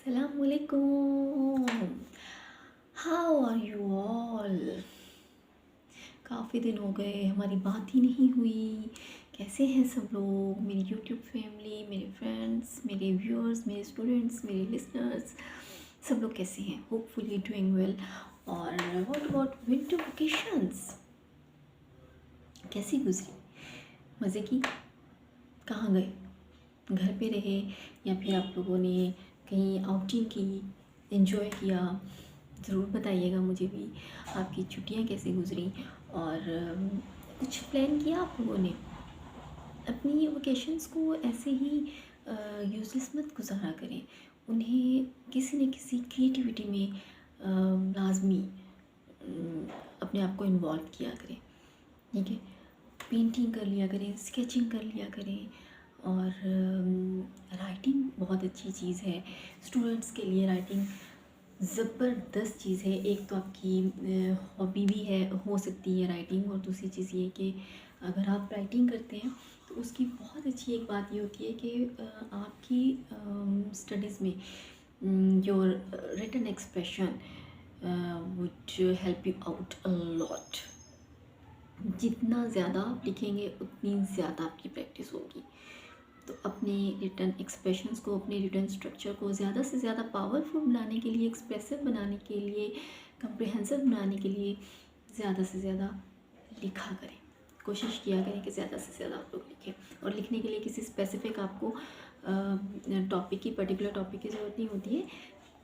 Assalamualaikum. How are you all? काफ़ी दिन हो गए हमारी बात ही नहीं हुई। कैसे हैं सब लोग, मेरी यूट्यूब फैमिली, मेरे फ्रेंड्स, मेरे व्यूअर्स, मेरे स्टूडेंट्स, मेरे लिसनर्स, सब लोग कैसे हैं? Hopefully doing well. और व्हाट अबाउट विंटर वेकेशंस, कैसी गुजरी? मज़े की? कहाँ गए? घर पे रहे या फिर आप लोगों ने कहीं आउटिंग की, एंजॉय किया? ज़रूर बताइएगा मुझे भी आपकी छुट्टियां कैसे गुजरी। और कुछ प्लान किया आप लोगों ने? अपनी वेकेशंस को ऐसे ही यूज़लेस मत गुजारा करें, उन्हें किसी न किसी क्रिएटिविटी में लाजमी अपने आप को इन्वॉल्व किया करें। ठीक है, पेंटिंग कर लिया करें, स्केचिंग कर लिया करें। और राइटिंग बहुत अच्छी चीज़ है, स्टूडेंट्स के लिए राइटिंग ज़बरदस्त चीज़ है। एक तो आपकी हॉबी भी है, हो सकती है राइटिंग, और दूसरी चीज़ ये कि अगर आप राइटिंग करते हैं तो उसकी बहुत अच्छी एक बात ये होती है कि आपकी स्टडीज़ में your written expression would help you out a lot. जितना ज़्यादा आप लिखेंगे उतनी ज़्यादा आपकी प्रैक्टिस होगी। तो अपने रिटन एक्सप्रेशंस को, अपने रिटन स्ट्रक्चर को ज़्यादा से ज़्यादा पावरफुल बनाने के लिए, एक्सप्रेसिव बनाने के लिए, कंप्रिहेंसिव बनाने के लिए ज़्यादा से ज़्यादा लिखा करें। कोशिश किया करें कि ज़्यादा से ज़्यादा आप लोग लिखें। और लिखने के लिए किसी स्पेसिफिक आपको टॉपिक की, पर्टिकुलर टॉपिक की ज़रूरत नहीं होती है।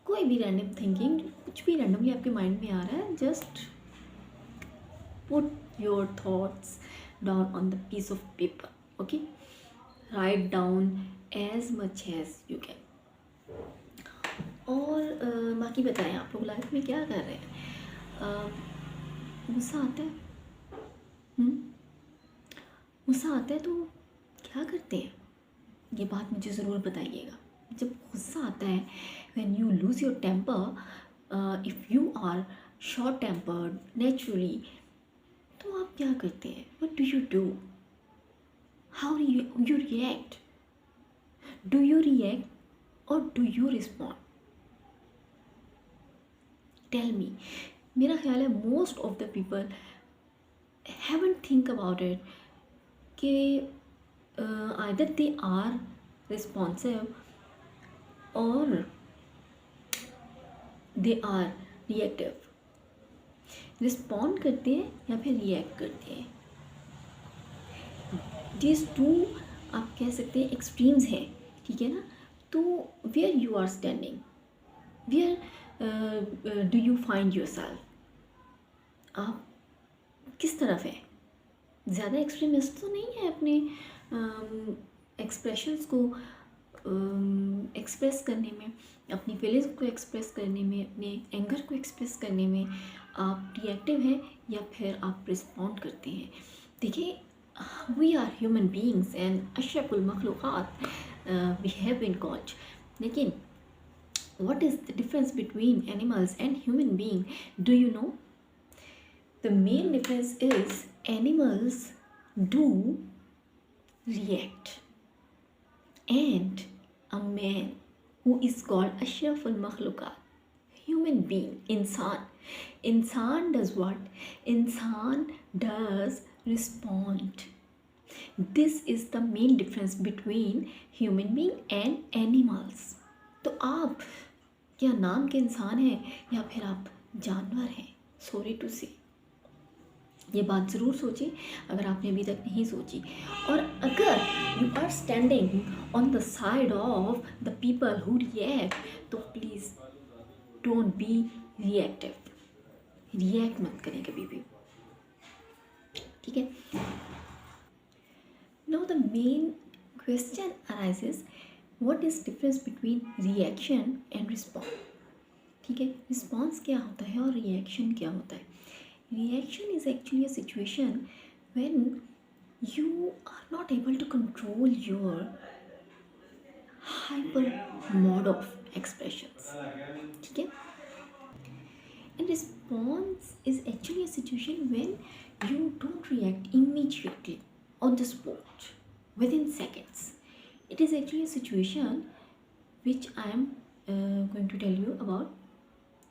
कोई भी रैंडम थिंकिंग, कुछ भी रैंडमली आपके माइंड में आ रहा है, just put your thoughts down on the piece of paper. Okay, write down as much as you can. और बाकी बताएं, आप लोग लाइफ में क्या कर रहे हैं? गुस्सा आता है? गुस्सा आता है तो क्या करते हैं? ये बात मुझे ज़रूर बताइएगा। जब गुस्सा आता है, when you lose your temper, if you are short tempered naturally, तो आप क्या करते हैं? What do you do? How do you react? Do you react or do you respond? Tell me. मेरा ख्याल है most of the people haven't think about it कि either they are responsive or they are reactive. Respond करते हैं या फिर react करते हैं। दिस टू आप कह सकते हैं एक्सट्रीम्स हैं, ठीक है ना? तो where you are standing, where do you find yourself? आप किस तरफ है? ज़्यादा एक्सट्रीमिस्ट तो नहीं है अपने एक्सप्रेशंस को एक्सप्रेस करने में, अपनी फीलिंग्स को एक्सप्रेस करने में, अपने एंगर को एक्सप्रेस करने में आप रिएक्टिव हैं या फिर आप रिस्पॉन्ड करते हैं? देखिए, we are human beings and अशरफुल मखलूक़ात वी हैव बीन कॉल्ड। लेकिन what is the difference between animals and human being? Do you know? The main difference is animals do react, and a man who is called Ashraful Makhluqat, human being, insan does what? Insan does respond. This is the main difference between human being and animals. तो आप क्या नाम के इंसान हैं या फिर आप जानवर हैं? सॉरी टू से, ये बात ज़रूर सोचिए अगर आपने अभी तक नहीं सोची। और अगर you are standing on the side of the people who react, तो please don't be reactive. React मत करें कभी भी, ठीक है? Now the main question arises, what is difference between reaction and response? ठीक है, रिस्पॉन्स क्या होता है और रिएक्शन क्या होता है? Reaction is actually a situation when you are not able to control your hyper mode of expressions. ठीक है? And response is actually a situation when you don't react immediately on the spot within seconds. It is actually a situation which I am going to tell you about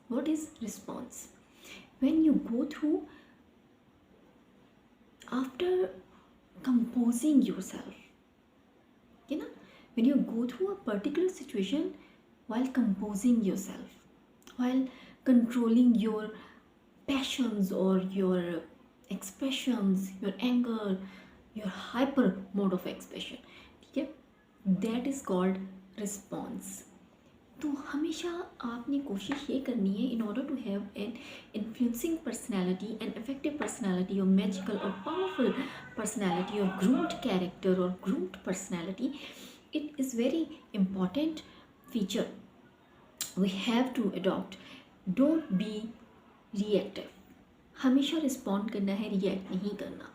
what is response. When you go through after composing yourself, you know, when you go through a particular situation while composing yourself, while controlling your passions or your expressions, your anger, your hyper mode of expression, ठीक है, that is called response. तो हमेशा आपने कोशिश ये करनी है in order to have an influencing personality, an effective personality और मैजिकल और पावरफुल पर्सनैलिटी और ग्रूम्ड कैरेक्टर और groomed personality. It is very important feature we have to adopt. Don't be reactive. हमेशा रिस्पॉन्ड करना है, रिएक्ट नहीं करना.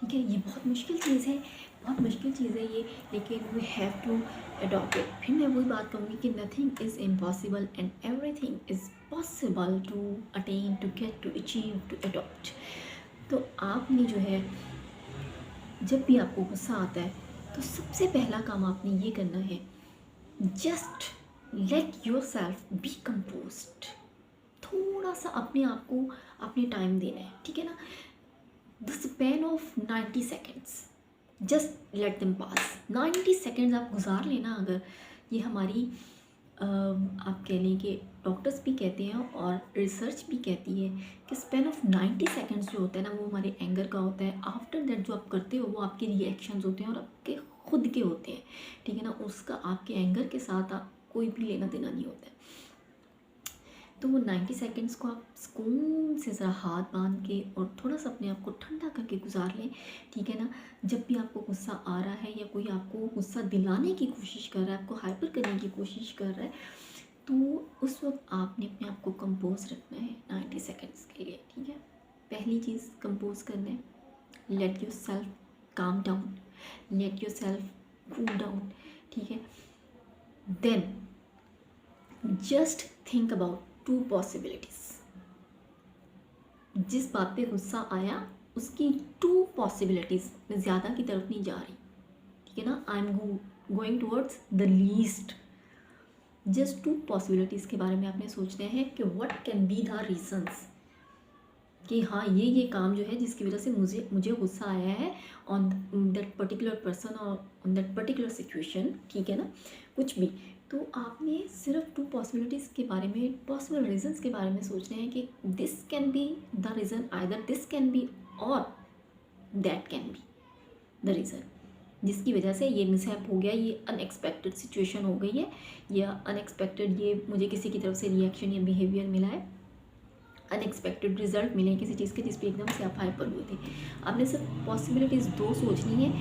ठीक है, ये बहुत मुश्किल चीज़ है, बहुत मुश्किल चीज़ है ये, लेकिन we have to adopt it. फिर मैं वही बात कहूँगी कि nothing is impossible and everything is possible to attain, to get, to achieve, to adopt. तो आपने जो है, जब भी आपको गुस्सा आता है तो सबसे पहला काम आपने ये करना है, just let yourself be composed. थोड़ा सा अपने आप को आपने टाइम देना है, ठीक है ना. The span of 90 seconds, just let them pass. 90 seconds आप गुजार लेना. अगर ये हमारी आप कह लें कि डॉक्टर्स भी कहते हैं और रिसर्च भी कहती है कि स्पैन ऑफ 90 सेकेंड्स जो होता है ना, वो हमारे एंगर का होता है. आफ्टर दैट जो आप करते हो वो आपके रिएक्शंस होते हैं और आपके खुद के होते हैं, ठीक है ना. उसका आपके एंगर के साथ कोई भी लेना देना नहीं होता है. तो वो 90 सेकेंड्स को आप सुकून से ज़रा हाथ बांध के और थोड़ा सा अपने आप को ठंडा करके गुजार लें, ठीक है ना. जब भी आपको गुस्सा आ रहा है या कोई आपको गुस्सा दिलाने की कोशिश कर रहा है, आपको हाइपर करने की कोशिश कर रहा है, तो उस वक्त आपने अपने आप को कंपोज रखना है 90 सेकेंड्स के लिए, ठीक है. पहली चीज़ कंपोज करना है, let yourself calm down, let yourself cool down, ठीक है. Then just think about 2 possibilities. जिस बात पे गुस्सा आया उसकी 2 पॉसिबिलिटीज़, मैं ज़्यादा की तरफ नहीं जा रही, ठीक है ना. I am going towards the least. Just 2 possibilities के बारे में आपने सोचना है कि what can be the reasons, कि हाँ ये काम जो है जिसकी वजह से मुझे गुस्सा आया है ऑन दैट पर्टिकुलर पर्सन और ऑन दैट पर्टिकुलर सिचुएशन, ठीक है ना, कुछ भी. तो आपने सिर्फ 2 पॉसिबिलिटीज़ के बारे में, पॉसिबल रीजंस के बारे में सोचना है कि this can be the reason, either this can be और that can be the reason, जिसकी वजह से ये मिसहैप हो गया, ये अनएक्सपेक्टेड सिचुएशन हो गई है, या अनएक्सपेक्टेड ये मुझे किसी की तरफ से रिएक्शन या बिहेवियर मिला है, अनएक्सपेक्टेड रिजल्ट मिले किसी चीज़ के जिस पर एकदम से आप हाइपर हुए थे. आपने सिर्फ पॉसिबिलिटीज़ 2 सोचनी है.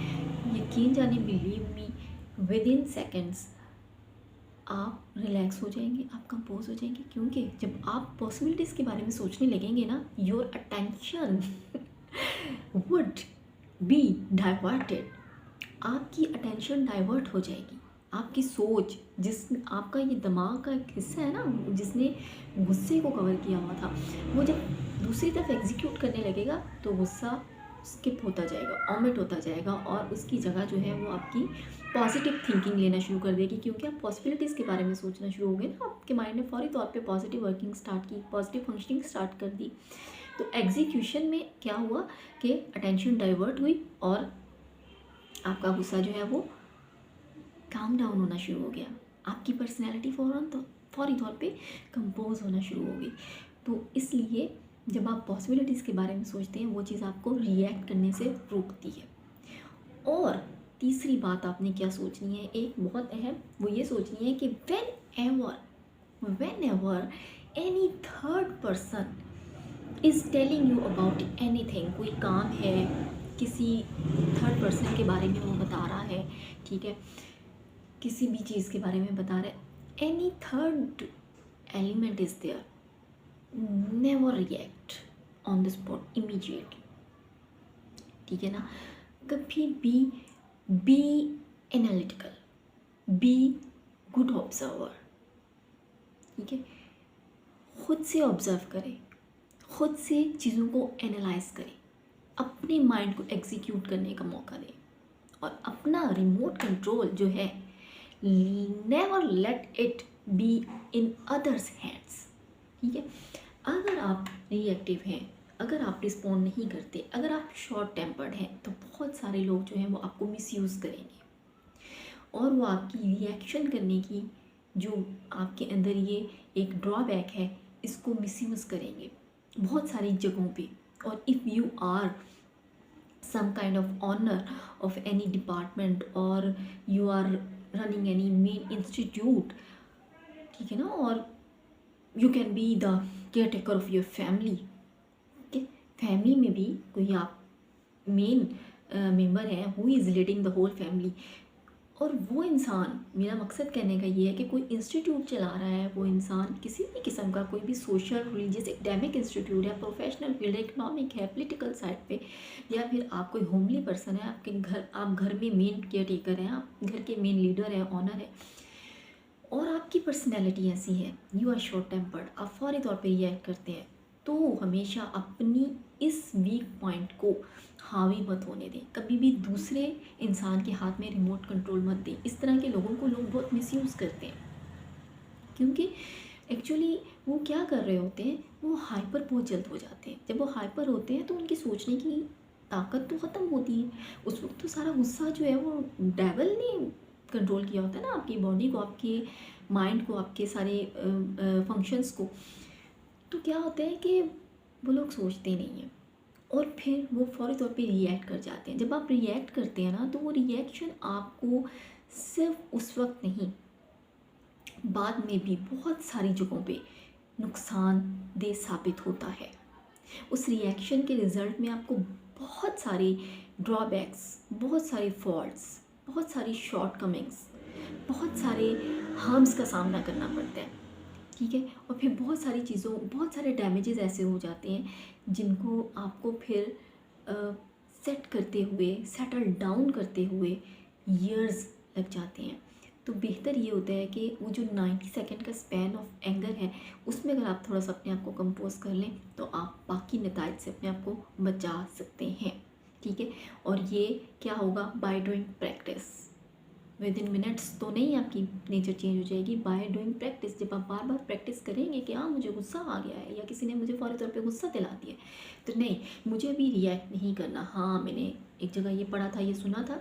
यकीन जाने, believe me, with in seconds आप रिलैक्स हो जाएंगे, आप कंपोज हो जाएंगे. क्योंकि जब आप पॉसिबिलिटीज़ के बारे में सोचने लगेंगे ना, your attention would be diverted. आपकी अटेंशन डाइवर्ट हो जाएगी. आपकी सोच, जिस आपका ये दिमाग का एक हिस्सा है ना जिसने गुस्से को कवर किया हुआ था, वो जब दूसरी तरफ एग्जीक्यूट करने लगेगा तो गुस्सा स्किप होता जाएगा, ऑमिट होता जाएगा, और उसकी जगह जो है वो आपकी पॉजिटिव थिंकिंग लेना शुरू कर देगी. क्योंकि आप पॉसिबिलिटीज़ के बारे में सोचना शुरू हो गए ना, आपके माइंड ने फौरी तौर पे पॉजिटिव वर्किंग स्टार्ट की, पॉजिटिव फंक्शनिंग स्टार्ट कर दी. तो एग्जीक्यूशन में क्या हुआ कि अटेंशन डाइवर्ट हुई और आपका गुस्सा जो है वो काम डाउन होना शुरू हो गया. आपकी पर्सनैलिटी फौरी तौर पे कंपोज होना शुरू हो गई. तो इसलिए जब आप पॉसिबिलिटीज़ के बारे में सोचते हैं, वो चीज़ आपको रिएक्ट करने से रोकती है. और तीसरी बात आपने क्या सोचनी है, एक बहुत अहम, वो ये सोचनी है कि when ever any third person is telling you about anything, कोई काम है, किसी थर्ड पर्सन के बारे में वो बता रहा है, ठीक है, किसी भी चीज़ के बारे में बता रहा है, any third element is there, never react on the spot immediately, ठीक है ना. कभी भी be analytical, be good observer, ठीक है. खुद से ऑब्ज़र्व करें, खुद से चीज़ों को एनालाइज करें, अपने माइंड को एग्जीक्यूट करने का मौका दें, और अपना रिमोट कंट्रोल जो है, never let it be in others hands. ठीक है, अगर आप रिएक्टिव हैं, अगर आप रिस्पॉन्ड नहीं करते, अगर आप शॉर्ट टेम्पर्ड हैं, तो बहुत सारे लोग जो हैं वो आपको मिसयूज़ करेंगे और वो आपकी रिएक्शन करने की जो आपके अंदर ये एक ड्रॉबैक है इसको मिसयूज़ करेंगे बहुत सारी जगहों पे। और if you are some kind of honor of any department or you are running any main institute, ठीक है ना, और you can be the caretaker of your family। ठीक है, फैमिली में भी कोई आप मेन मेंबर हैं who is leading the whole family, और वो इंसान, मेरा मकसद कहने का ये है कि कोई इंस्टीट्यूट चला रहा है, वो इंसान किसी भी किस्म का कोई भी सोशल रिलीजियस एकेडमिक इंस्टीट्यूट है, प्रोफेशनल फील्ड है, इकनॉमिक है, पॉलिटिकल साइड पे, या फिर आप कोई होमली पर्सन है, आपके घर, आप घर में मेन केयर टेकर हैं, आप घर के मेन लीडर हैं, ऑनर है, और आपकी पर्सनैलिटी ऐसी है, यू आर शॉर्ट टेम्पर्ड, आप फौरी तौर पर रिएक्ट करते हैं, तो हमेशा अपनी इस वीक पॉइंट को हावी मत होने दें। कभी भी दूसरे इंसान के हाथ में रिमोट कंट्रोल मत दें। इस तरह के लोगों को लोग बहुत मिसयूज़ करते हैं, क्योंकि एक्चुअली वो क्या कर रहे होते हैं, वो हाइपर बहुत जल्द हो जाते हैं। जब वो हाइपर होते हैं तो उनकी सोचने की ताकत तो ख़त्म होती है। उस वक्त तो सारा गुस्सा जो है वो डेवल ने कंट्रोल किया होता है ना, आपकी बॉडी को, आपके माइंड को, आपके सारे फंक्शंस को। तो क्या होता है कि वो लोग सोचते नहीं हैं और फिर वो फौरी तौर पे रिएक्ट कर जाते हैं। जब आप रिएक्ट करते हैं ना, तो वो रिएक्शन आपको सिर्फ उस वक्त नहीं, बाद में भी बहुत सारी जगहों पे नुकसानदेह साबित होता है। उस रिएक्शन के रिज़ल्ट में आपको बहुत सारे ड्रॉबैक्स, बहुत सारे फॉल्ट्स, बहुत सारी शॉर्टकमिंग्स, बहुत सारे हार्म्स का सामना करना पड़ता है। ठीक है, और फिर बहुत सारी चीज़ों, बहुत सारे डैमेजेस ऐसे हो जाते हैं जिनको आपको फिर सेट करते हुए, सेटल डाउन करते हुए ईयर्स लग जाते हैं। तो बेहतर ये होता है कि वो जो 90 सेकंड का स्पैन ऑफ एंगर है, उसमें अगर आप थोड़ा सा अपने आप को कंपोज कर लें तो आप बाकी नताइज से अपने आप को बचा सकते हैं। ठीक है, और ये क्या होगा, by doing practice. With in minutes तो नहीं आपकी नेचर चेंज हो जाएगी, बाय डूइंग प्रैक्टिस। जब आप बार बार प्रैक्टिस करेंगे कि हाँ मुझे गुस्सा आ गया है, या किसी ने मुझे फौरी तौर पे गुस्सा दिला दिया, तो नहीं, मुझे अभी रिएक्ट नहीं करना। हाँ, मैंने एक जगह ये पढ़ा था, ये सुना था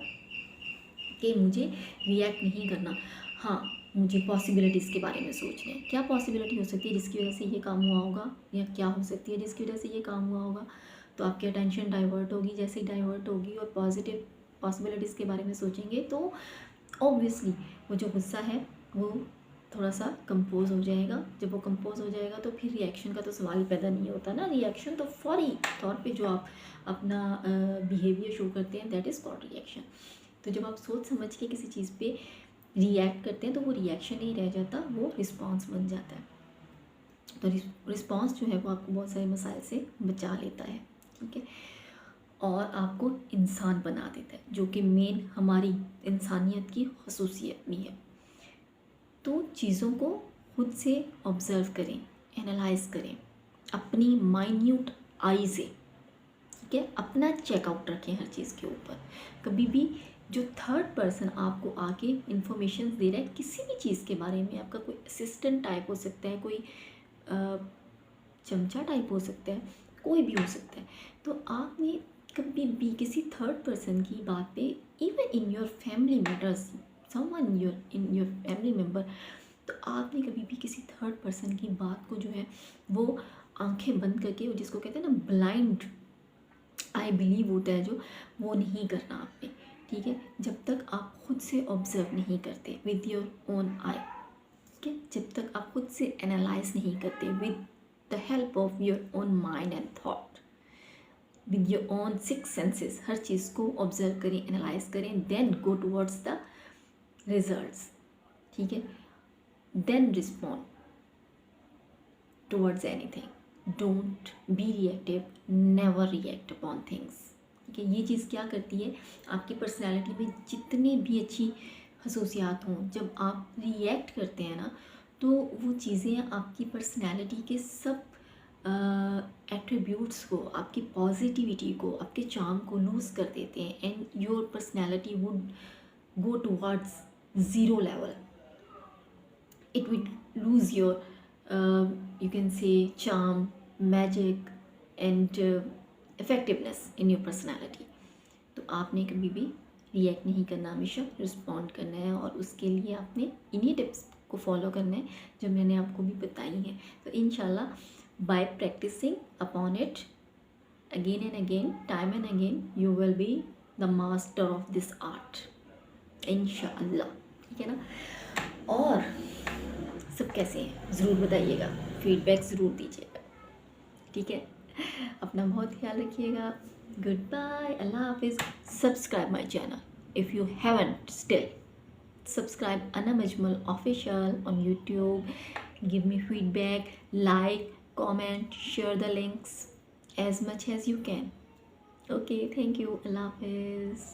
कि मुझे रिएक्ट नहीं करना। हाँ, मुझे पॉसिबिलिटीज़ के बारे में सोचना है। क्या पॉसिबिलिटी हो सकती है जिसकी वजह से ये काम हुआ होगा, या क्या हो सकती है जिसकी वजह से ये काम हुआ होगा। तो आपकी अटेंशन डाइवर्ट होगी। जैसे ही डाइवर्ट होगी और पॉजिटिव पॉसिबिलिटीज़ के बारे में सोचेंगे तो ऑब्वियसली वो जो गुस्सा है वो थोड़ा सा कंपोज हो जाएगा। जब वो कंपोज हो जाएगा तो फिर रिएक्शन का तो सवाल पैदा नहीं होता ना। रिएक्शन तो फौरी तौर पे जो आप अपना बिहेवियर शो करते हैं, दैट इज़ कॉल्ड रिएक्शन। तो जब आप सोच समझ के किसी चीज़ पे रिएक्ट करते हैं तो वो रिएक्शन नहीं रह जाता, वो रिस्पॉन्स बन जाता है। तो रिस्पॉन्स जो है वो आपको बहुत सारे मसाइल से बचा लेता है। ठीक है, और आपको इंसान बना देता है, जो कि मेन हमारी इंसानियत की खसूसियत भी है। तो चीज़ों को खुद से ऑब्ज़र्व करें, एनालाइज करें अपनी माइन्यूट आई से। ठीक है, अपना चेकआउट रखें हर चीज़ के ऊपर। कभी भी जो थर्ड पर्सन आपको आके इन्फॉर्मेशन दे रहा है किसी भी चीज़ के बारे में, आपका कोई असिस्टेंट टाइप हो सकता है, कोई चमचा टाइप हो सकता है, कोई भी हो सकता है, तो आपने कभी भी किसी थर्ड पर्सन की बात पे, even in your family matters, someone in your family member, तो आपने कभी भी किसी थर्ड पर्सन की बात को जो है वो आंखें बंद करके, जिसको कहते हैं ना ब्लाइंड आई बिलीव होता है जो, वो नहीं करना आपने। ठीक है, जब तक आप खुद से ऑब्जर्व नहीं करते विद योर ओन आई। ठीक है, जब तक आप खुद से एनालाइज नहीं करते with the help of your own mind and thought, with your own six senses, हर चीज़ को ऑब्जर्व करें, एनालाइज करें, then go towards the results. ठीक है, then respond towards anything. Don't be reactive, never react upon things. ठीक है, ये चीज़ क्या करती है, आपकी पर्सनैलिटी में जितनी भी अच्छी खसूसियात हों, जब आप रिएक्ट करते हैं ना, तो वो चीज़ें आपकी पर्सनैलिटी के सब एट्रीब्यूट्स को, आपकी पॉजिटिविटी को, आपके चार्म को लूज़ कर देते हैं, and your personality would go towards zero level. it will lose your you can say charm, magic and effectiveness in your personality. तो आपने कभी भी रिएक्ट नहीं करना, हमेशा रिस्पॉन्ड करना है, और उसके लिए आपने इन्हीं टिप्स को फॉलो करना है जो मैंने आपको भी बताई हैं। तो इंशाल्लाह by practicing upon it again and again, time and again, you will be the master of this art, इंशाअल्लाह। ठीक है ना। और सब कैसे हैं ज़रूर बताइएगा, फीडबैक ज़रूर दीजिएगा। ठीक है, अपना बहुत ख्याल रखिएगा। गुड बाय, अल्लाह हाफिज़। Subscribe my channel if you haven't still. Subscribe Ana Majmal Official on YouTube. Give me feedback, like, comment, share the links as much as you can. Okay, thank you. Allah Hafiz.